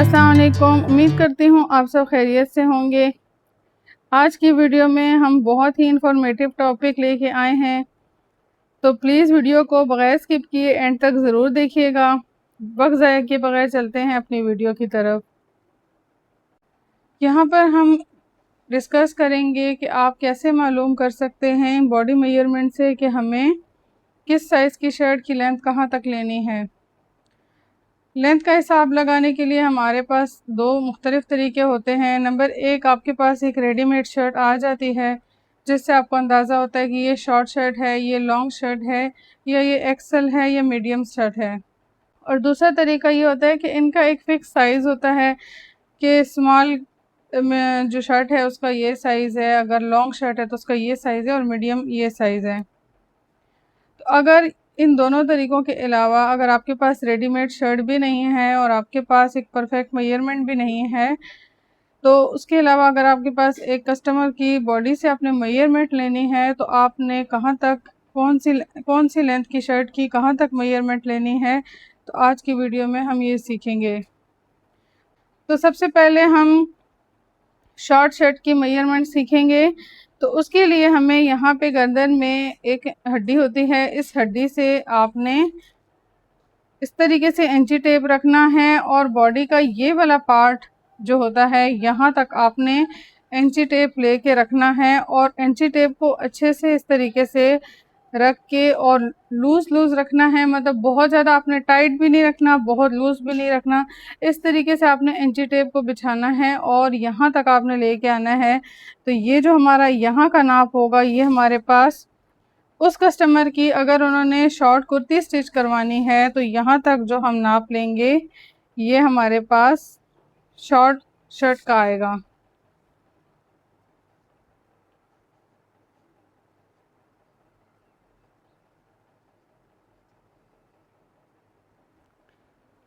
अस्सलाम वालेकुम। उम्मीद करती हूँ आप सब खैरियत से होंगे। आज की वीडियो में हम बहुत ही इंफॉर्मेटिव टॉपिक लेके आए हैं, तो प्लीज़ वीडियो को बगैर स्किप किए एंड तक ज़रूर देखिएगा। वक्त ज़ाया किए बगैर चलते हैं अपनी वीडियो की तरफ। यहाँ पर हम डिस्कस करेंगे कि आप कैसे मालूम कर सकते हैं बॉडी मेजरमेंट से कि हमें किस साइज़ की शर्ट की लेंथ कहाँ तक लेनी है। लेंथ का हिसाब लगाने के लिए हमारे पास दो मुख्तलिफ तरीके होते हैं। नंबर एक, आपके पास एक रेडीमेड शर्ट आ जाती है जिससे आपको अंदाज़ा होता है कि ये शॉर्ट शर्ट है, ये लॉन्ग शर्ट है, या ये एक्सल है, या मीडियम शर्ट है। और दूसरा तरीका ये होता है कि इनका एक फ़िक्स साइज़ होता है कि स्मॉल में जो शर्ट है उसका ये साइज़ है, अगर लॉन्ग शर्ट है तो उसका ये साइज़ है, और मीडियम ये साइज़ है। तो अगर इन दोनों तरीक़ों के अलावा अगर आपके पास रेडीमेड शर्ट भी नहीं है और आपके पास एक परफेक्ट मेजरमेंट भी नहीं है, तो उसके अलावा अगर आपके पास एक कस्टमर की बॉडी से आपने मेजरमेंट लेनी है, तो आपने कहाँ तक कौन सी लेंथ की शर्ट की कहाँ तक मेजरमेंट लेनी है, तो आज की वीडियो में हम ये सीखेंगे। तो सबसे पहले हम शॉर्ट शर्ट की मेजरमेंट सीखेंगे। तो उसके लिए हमें यहाँ पे गर्दन में एक हड्डी होती है, इस हड्डी से आपने इस तरीके से इंची टेप रखना है और बॉडी का ये वाला पार्ट जो होता है यहाँ तक आपने इंची टेप लेके रखना है, और इंची टेप को अच्छे से इस तरीके से रख के और लूज़ रखना है। मतलब बहुत ज़्यादा आपने टाइट भी नहीं रखना, बहुत लूज़ भी नहीं रखना। इस तरीके से आपने इंची टेप को बिछाना है और यहाँ तक आपने लेके आना है। तो ये जो हमारा यहाँ का नाप होगा, ये हमारे पास उस कस्टमर की अगर उन्होंने शॉर्ट कुर्ती स्टिच करवानी है तो यहाँ तक जो हम नाप लेंगे, ये हमारे पास शॉर्ट शर्ट का आएगा।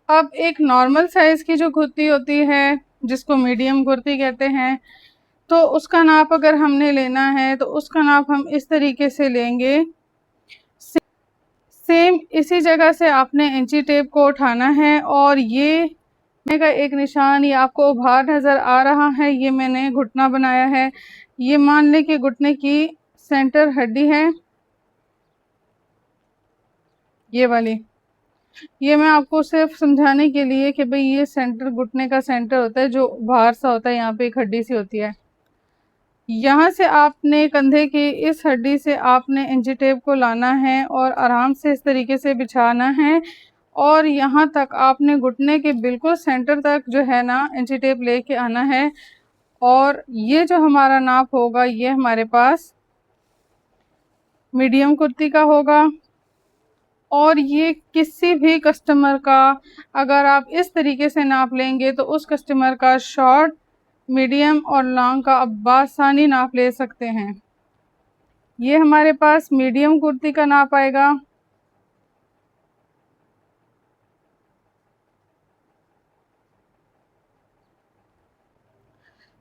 अब एक नॉर्मल साइज़ की जो कुर्ती होती है जिसको मीडियम कुर्ती कहते हैं, तो उसका नाप अगर हमने लेना है तो उसका नाप हम इस तरीके से लेंगे। सेम इसी जगह से आपने इंची टेप को उठाना है, और ये का एक निशान ये आपको उभार नज़र आ रहा है, ये मैंने घुटना बनाया है। ये मान लें कि घुटने की सेंटर हड्डी है, ये वाली। ये मैं आपको सिर्फ समझाने के लिए कि भाई ये सेंटर घुटने का सेंटर होता है, जो उभार सा होता है, यहाँ पे एक हड्डी सी होती है। यहाँ से आपने कंधे की इस हड्डी से आपने इंची टेप को लाना है और आराम से इस तरीके से बिछाना है, और यहाँ तक आपने घुटने के बिल्कुल सेंटर तक जो है ना इंची टेप लेके आना है। और ये जो हमारा नाप होगा, ये हमारे पास मीडियम कुर्ती का होगा। और ये किसी भी कस्टमर का अगर आप इस तरीके से नाप लेंगे तो उस कस्टमर का शॉर्ट, मीडियम और लॉन्ग का आप बासानी नाप ले सकते हैं। ये हमारे पास मीडियम कुर्ती का नाप आएगा।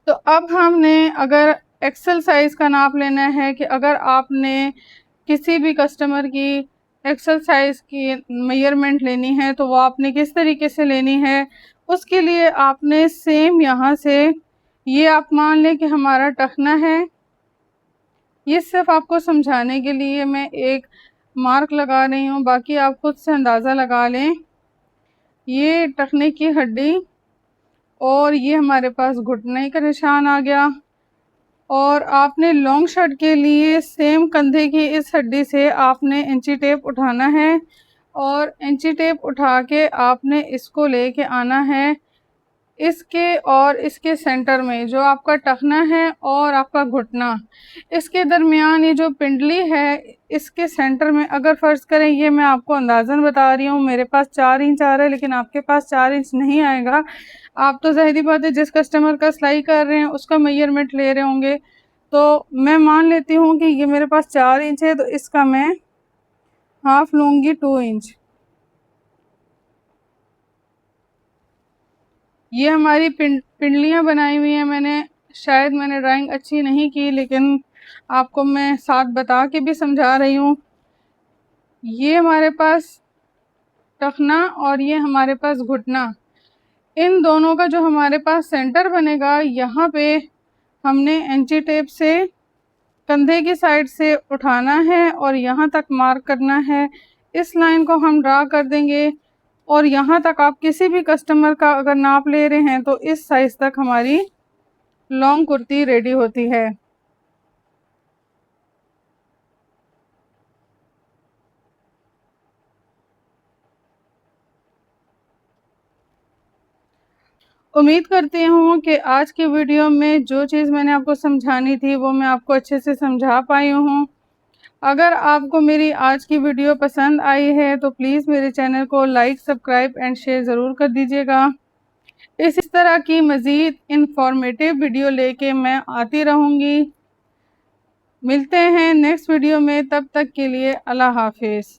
तो अब हमने अगर एक्सेल साइज़ का नाप लेना है कि अगर आपने किसी भी कस्टमर की एक्सेल साइज़ की मेजरमेंट लेनी है तो वो आपने किस तरीके से लेनी है, उसके लिए आपने सेम यहाँ से ये आप मान लें कि हमारा टखना है। ये सिर्फ आपको समझाने के लिए मैं एक मार्क लगा रही हूँ, बाकी आप खुद से अंदाज़ा लगा लें। ये टखने की हड्डी और ये हमारे पास घुटने का निशान आ गया। और आपने लॉन्ग शर्ट के लिए सेम कंधे की इस हड्डी से आपने इंची टेप उठाना है, और इंची टेप उठा के आपने इसको लेके आना है इसके और इसके सेंटर में, जो आपका टखना है और आपका घुटना, इसके दरमियान ये जो पिंडली है, इसके सेंटर में अगर फ़र्ज़ करें, ये मैं आपको अंदाज़न बता रही हूँ, मेरे पास 4 इंच आ रहा है लेकिन आपके पास 4 इंच नहीं आएगा। आप तो ज़ाहिर-सी बात है जिस कस्टमर का सिलाई कर रहे हैं उसका मेजरमेंट ले रहे होंगे। तो मैं मान लेती हूँ कि ये मेरे पास 4 इंच है, तो इसका मैं हाफ़ लूँगी 2 इंच। ये हमारी पिंडलियाँ बनाई हुई हैं मैंने। शायद मैंने ड्राइंग अच्छी नहीं की, लेकिन आपको मैं साथ बता के भी समझा रही हूँ। ये हमारे पास टखना और ये हमारे पास घुटना, इन दोनों का जो हमारे पास सेंटर बनेगा, यहाँ पे हमने इंची टेप से कंधे की साइड से उठाना है और यहाँ तक मार्क करना है। इस लाइन को हम ड्रा कर देंगे और यहाँ तक आप किसी भी कस्टमर का अगर नाप ले रहे हैं तो इस साइज तक हमारी लॉन्ग कुर्ती रेडी होती है। उम्मीद करती हूँ कि आज की वीडियो में जो चीज़ मैंने आपको समझानी थी वो मैं आपको अच्छे से समझा पाई हूँ। अगर आपको मेरी आज की वीडियो पसंद आई है तो प्लीज़ मेरे चैनल को लाइक, सब्सक्राइब एंड शेयर ज़रूर कर दीजिएगा। इस तरह की मज़ीद इंफॉर्मेटिव वीडियो लेके मैं आती रहूँगी। मिलते हैं नेक्स्ट वीडियो में, तब तक के लिए अल्लाह हाफिज़।